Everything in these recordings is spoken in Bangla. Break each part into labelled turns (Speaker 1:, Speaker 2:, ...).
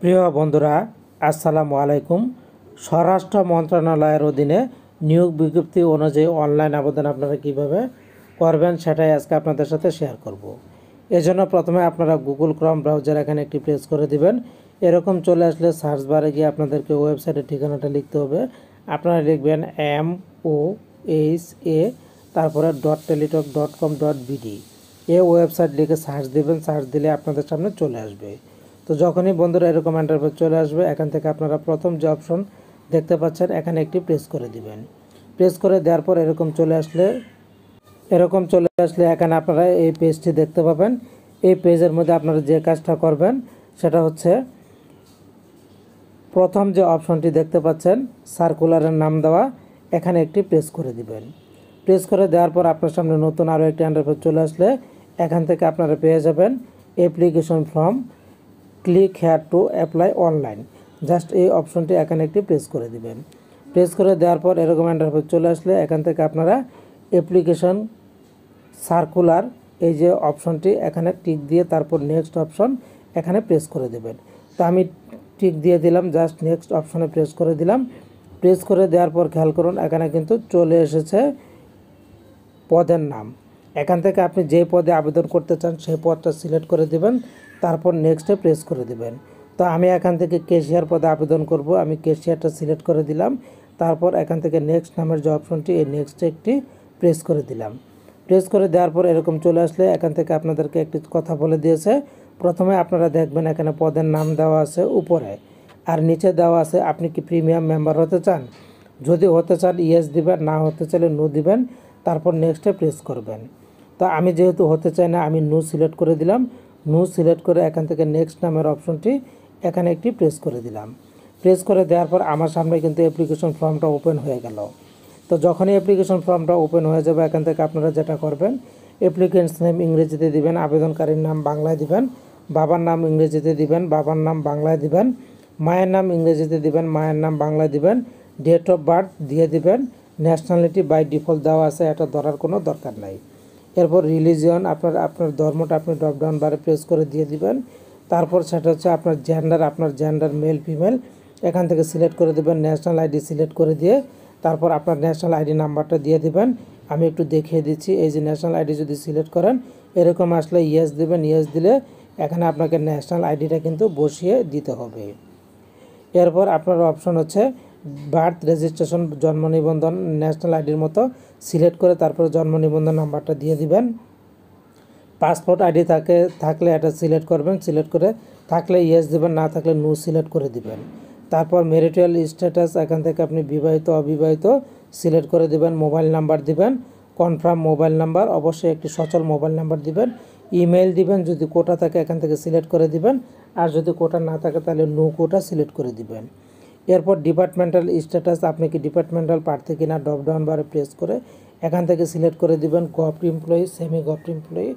Speaker 1: প্রিয় বন্ধুরা, আসসালামু আলাইকুম। স্বরাষ্ট্র মন্ত্রণালয়ের অধীনে নিয়োগ বিজ্ঞপ্তি অনুযায়ী অনলাইন আবেদন আপনারা কিভাবে করবেন সেটাই আজকে আপনাদের সাথে শেয়ার করব। এজন্য প্রথমে আপনারা গুগল ক্রোম ব্রাউজার এখানে একটি প্রেস করে দিবেন। এরকম চলে আসলে সার্চ বারে গিয়ে আপনাদেরকে ওয়েবসাইটের ঠিকানাটা লিখতে হবে। আপনারা লিখবেন MOHA তারপরে .teletalk.com.bd। এই ওয়েবসাইট লিখে সার্চ দিবেন। সার্চ দিলে আপনাদের সামনে চলে আসবে। তো যখনই বন্ধুরা এরকম ইন্টারফেস চলে আসবে, এখান থেকে আপনারা প্রথম যে অপশন দেখতে পাচ্ছেন এখানে একটি প্রেস করে দিবেন। প্রেস করে দেওয়ার পর এরকম চলে আসলে এখানে আপনারা এই পেজটি দেখতে পাবেন। এই পেজের মধ্যে আপনারা যে কাজটা করবেন সেটা হচ্ছে, প্রথম যে অপশনটি দেখতে পাচ্ছেন সার্কুলারের নাম দেওয়া, এখানে একটি প্রেস করে দিবেন। প্রেস করে দেওয়ার পর আপনার সামনে নতুন আরও একটি ইন্টারফেস চলে আসলে এখান থেকে আপনারা পেয়ে যাবেন application form, click here to apply online. Just এই অপশনটি এখানে একটি প্রেস করে দিবেন। প্রেস করে দেওয়ার পর এরকম ইন্টারফেস চলে আসলে এখান থেকে আপনারা অ্যাপ্লিকেশন সার্কুলার এই যে অপশনটি এখানে টিক দিয়ে তারপর নেক্সট অপশন এখানে প্রেস করে দেবেন। তো আমি টিক দিয়ে দিলাম, জাস্ট নেক্সট অপশনে প্রেস করে দিলাম। প্রেস করে দেওয়ার পর খেয়াল করুন এখানে কিন্তু চলে এসেছে পদের নাম। এখান থেকে আপনি যে পদে আবেদন করতে চান সেই পদটা সিলেক্ট করে দেবেন, তারপর নেক্সটে প্রেস করে দেবেন। তো আমি এখান থেকে ক্যাশিয়ার পদে আবেদন করব, আমি ক্যাশিয়ারটা সিলেক্ট করে দিলাম। তারপর এখান থেকে নেক্সট নামের যে অপশনটি এই নেক্সটে একটি প্রেস করে দিলাম। প্রেস করে দেওয়ার পর এরকম চলে আসলে এখান থেকে আপনাদেরকে একটি কথা বলে দিয়েছে। প্রথমে আপনারা দেখবেন এখানে পদের নাম দেওয়া আছে উপরে, আর নিচে দেওয়া আছে আপনি কি প্রিমিয়াম মেম্বার হতে চান। যদি হতে চান ইয়েস দিবেন, না হতে চাইলে নো দিবেন, তারপর নেক্সটে প্রেস করবেন। তো আমি যেহেতু হতে চাই না, আমি নো সিলেক্ট করে দিলাম। নো সিলেক্ট করে এখান থেকে নেক্সট নামের অপশনটি এখানে একটি প্রেস করে দিলাম। প্রেস করে দেওয়ার পর আমার সামনে কিন্তু অ্যাপ্লিকেশন ফর্মটা ওপেন হয়ে গেল। তো যখনই অ্যাপ্লিকেশন ফর্মটা ওপেন হয়ে যাবে এখান থেকে আপনারা যেটা করবেন, অ্যাপ্লিকেন্টস নেম ইংরেজিতে দিবেন, আবেদনকারীর নাম বাংলায় দিবেন, বাবার নাম ইংরেজিতে দিবেন, বাবার নাম বাংলায় দিবেন, মায়ের নাম ইংরেজিতে দিবেন, মায়ের নাম বাংলায় দিবেন, ডেট অফ বার্থ দিয়ে দিবেন, ন্যাশনালিটি বাই ডিফল্ট দেওয়া আছে, এটা ধরার কোনো দরকার নাই। এরপর রিলিজিয়ন আপনার ধর্মটা আপনি ড্রপডাউন বারে প্রেস করে দিয়ে দিবেন। তারপর সেটা হচ্ছে আপনার জেন্ডার মেল ফিমেল এখান থেকে সিলেক্ট করে দেবেন। ন্যাশনাল আইডি সিলেক্ট করে দিয়ে তারপর আপনার ন্যাশনাল আইডি নাম্বারটা দিয়ে দিবেন। আমি একটু দেখিয়ে দিচ্ছি। এই যে ন্যাশনাল আইডি যদি সিলেক্ট করেন এরকম আসলে ইয়েস দিবেন। ইয়েস দিলে এখানে আপনাকে ন্যাশনাল আইডিটা কিন্তু বসিয়ে দিতে হবে। এরপর আপনার অপশন হচ্ছে বার্থ রেজিস্ট্রেশন, জন্ম নিবন্ধন ন্যাশনাল আইডির মতো সিলেক্ট করে তারপরে জন্ম নিবন্ধন নাম্বারটা দিয়ে দিবেন। পাসপোর্ট আইডি থাকলে এটা সিলেক্ট করবেন, সিলেক্ট করে থাকলে ইয়েস দিবেন, না থাকলে নো সিলেক্ট করে দিবেন। তারপর ম্যারিটাল স্ট্যাটাস এখান থেকে আপনি বিবাহিত অবিবাহিত সিলেক্ট করে দিবেন। মোবাইল নাম্বার দিবেন, কনফার্ম মোবাইল নাম্বার, অবশ্যই একটি সচল মোবাইল নাম্বার দিবেন। ইমেল দিবেন, যদি কোটা থাকে এখান থেকে সিলেক্ট করে দিবেন, আর যদি কোটা না থাকে তাহলে নো কোটা সিলেক্ট করে দিবেন। এরপর ডিপার্টমেন্টাল স্ট্যাটাস, আপনি কি ডিপার্টমেন্টাল প্রার্থী কিনা ড্রপডাউন বারে প্রেস করে এখান থেকে সিলেক্ট করে দিবেন। Government employee, semi government employee,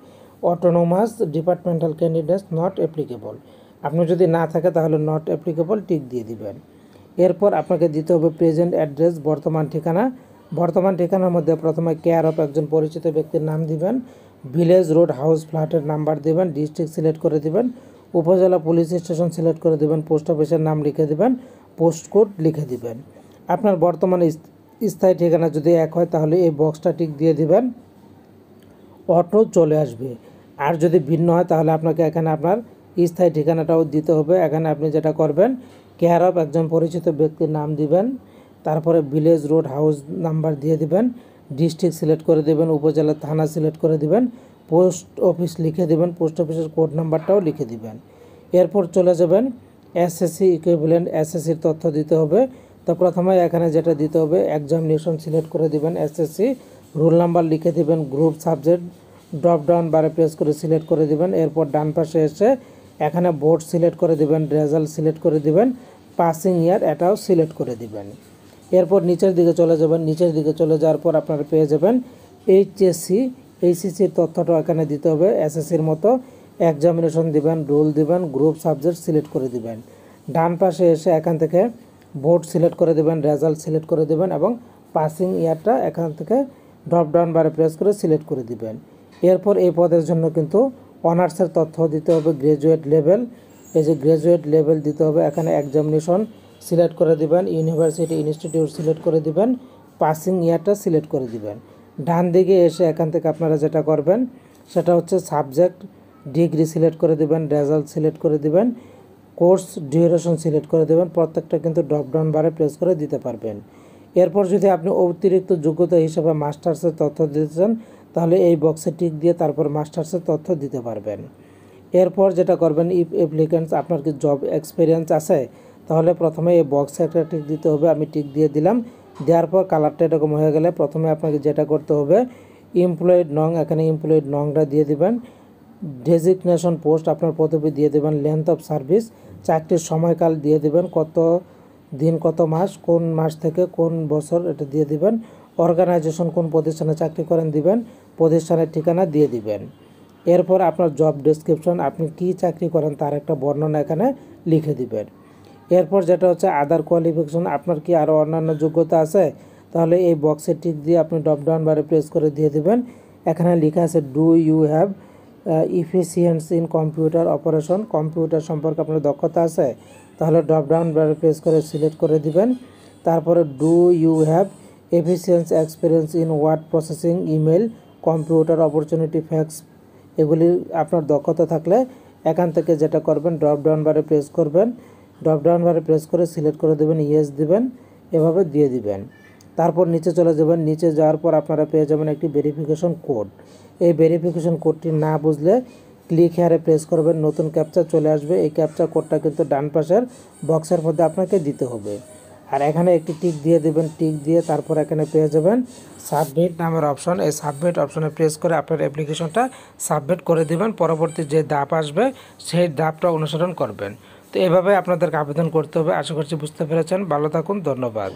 Speaker 1: autonomous departmental candidates not applicable, আপনি যদি না থাকে তাহলে নট অ্যাপ্লিকেবল টিক দিয়ে দিবেন। এরপর আপনাকে দিতে হবে প্রেজেন্ট অ্যাড্রেস, বর্তমান ঠিকানা। বর্তমান ঠিকানার মধ্যে প্রথমে কেয়ার অফ একজন পরিচিত ব্যক্তির নাম দিবেন, ভিলেজ, রোড, হাউস, ফ্ল্যাটের নাম্বার দিবেন, ডিস্ট্রিক্ট সিলেক্ট করে দিবেন, উপজেলা পুলিশ স্টেশন সিলেক্ট করে দিবেন, পোস্ট অফিসের নাম লিখে দিবেন, পোস্ট কোড লিখে দিবেন। আপনার বর্তমানে স্থায়ী ঠিকানা যদি এক হয় তাহলে এই বক্সটা টিক দিয়ে দিবেন, অটো চলে আসবে। আর যদি ভিন্ন হয় তাহলে আপনাকে এখানে আপনার স্থায়ী ঠিকানাটাও দিতে হবে। এখানে আপনি যেটা করবেন, কেয়ার অফ একজন পরিচিত ব্যক্তির নাম দিবেন, তারপরে ভিলেজ, রোড, হাউস নাম্বার দিয়ে দিবেন, ডিস্ট্রিক্ট সিলেক্ট করে দেবেন, উপজেলা থানা সিলেক্ট করে দিবেন, পোস্ট অফিস লিখে দিবেন, পোস্ট অফিসের কোড নাম্বারটাও লিখে দিবেন। এরপর চলে যাবেন এসএসসি ইকুইভ্যালেন্ট, এসএসসির তথ্য দিতে হবে। তো প্রথমে এখানে যেটা দিতে হবে এক্সামিনেশন সিলেক্ট করে দিবেন, এসএসসি রোল নাম্বার লিখে দিবেন, গ্রুপ সাবজেক্ট ড্রপডাউন বারে প্রেস করে সিলেক্ট করে দিবেন। এরপর ডান পাশে এসে এখানে বোর্ড সিলেক্ট করে দিবেন, রেজাল্ট সিলেক্ট করে দিবেন, পাসিং ইয়ার এটাও সিলেক্ট করে দিবেন। এরপর নিচের দিকে চলে যাবেন। নিচের দিকে চলে যাওয়ার পর আপনারা পেয়ে যাবেন এইচএসসির তথ্যটাও এখানে দিতে হবে এসএসসির মতো। এক্সামিনেশন দিবেন, রোল দিবেন, গ্রুপ সাবজেক্ট সিলেক্ট করে দিবেন। ডান পাশে এসে এখান থেকে বোর্ড সিলেক্ট করে দেবেন, রেজাল্ট সিলেক্ট করে দেবেন এবং পাসিং ইয়ারটা এখান থেকে ড্রপডাউন বারে প্রেস করে সিলেক্ট করে দিবেন। এরপর এই পদের জন্য কিন্তু অনার্সের তথ্য দিতে হবে, গ্র্যাজুয়েট লেভেল, এই যে গ্রাজুয়েট লেভেল দিতে হবে, এখানে এক্সামিনেশন সিলেক্ট করে দিবেন, ইউনিভার্সিটি ইনস্টিটিউট সিলেক্ট করে দিবেন, পাসিং ইয়ারটা সিলেক্ট করে দিবেন। ডান দিকে এসে এখান থেকে আপনারা যেটা করবেন সেটা হচ্ছে সাবজেক্ট ডিগ্রি সিলেক্ট করে দিবেন, রেজাল্ট সিলেক্ট করে দিবেন, কোর্স ডিউরেশন সিলেক্ট করে দেবেন। প্রত্যেকটা কিন্তু ড্রপডাউন বারে প্রেস করে দিতে পারবেন। এরপর যদি আপনি অতিরিক্ত যোগ্যতা হিসেবে মাস্টার্সের তথ্য দিতে চান তাহলে এই বক্সে টিক দিয়ে তারপর মাস্টার্সের তথ্য দিতে পারবেন। এরপর যেটা করবেন, ইফ অ্যাপ্লিক্যান্টস আপনার কি জব এক্সপিরিয়েন্স আছে তাহলে প্রথমে এই বক্সে একটা টিক দিতে হবে। আমি টিক দিয়ে দিলাম। দেওয়ার পর কালারটা এরকম হয়ে গেলে প্রথমে আপনাকে যেটা করতে হবে, এমপ্লয়েড নং, এখানে এমপ্লয়েড নংটা দিয়ে দিবেন। ডেজিগনেশন পোস্ট আপনার পদবি দিয়ে দেবেন। লেন্থ অফ সার্ভিস চাকরির সময়কাল দিয়ে দেবেন, কত দিন কত মাস, কোন মাস থেকে কোন বছর এটা দিয়ে দিবেন। অর্গানাইজেশন কোন প্রতিষ্ঠানে চাকরি করেন দিবেন, প্রতিষ্ঠানের ঠিকানা দিয়ে দিবেন। এরপর আপনার জব ডেসক্রিপশন, আপনি কি চাকরি করেন তার একটা বর্ণনা এখানে লিখে দিবেন। এরপর যেটা হচ্ছে আদার কোয়ালিফিকেশন, আপনার কি আরও অন্যান্য যোগ্যতা আছে তাহলে এই বক্সে টিক দিয়ে আপনি ড্রপ ডাউন বারে প্রেস করে দিয়ে দিবেন। এখানে লেখা আছে do you have efficiency in computer operation, computer সম্পর্কে আপনার দক্ষতা আছে তাহলে ড্রপ ডাউন বারে প্রেস করে সিলেক্ট করে দিবেন। তারপরে do you have efficiency experience in word processing, email, computer opportunity, fax, এগুলি আপনার দক্ষতা থাকলে এখান থেকে যেটা করবেন ড্রপ ডাউন বারে প্রেস করবেন। ড্রপ ডাউন বারে প্রেস করে সিলেক্ট করে দেবেন, ইয়েস দিবেন, এভাবে দিয়ে দিবেন। তারপর নিচে চলে যাবেন। নিচে যাওয়ার পর আপনারা পেয়ে যাবেন একটি ভেরিফিকেশন কোড। এই ভেরিফিকেশন কোডটি না বুঝলে ক্লিক হেয়ারে প্রেস করবেন, নতুন ক্যাপচা চলে আসবে। এই ক্যাপচা কোডটা কিন্তু ডান পাশের বক্সের মধ্যে আপনাকে দিতে হবে। আর এখানে একটি টিক দিয়ে দেবেন। টিক দিয়ে তারপর এখানে পেয়ে যাবেন সাবমিট নামের অপশন। এই সাবমিট অপশনে প্রেস করে আপনার অ্যাপ্লিকেশনটা সাবমিট করে দেবেন। পরবর্তী যে ধাপ আসবে সেই ধাপটা অনুসরণ করবেন। তো এভাবে আপনাদেরকে আবেদন করতে হবে। আশা করছি বুঝতে পেরেছেন। ভালো থাকুন, ধন্যবাদ।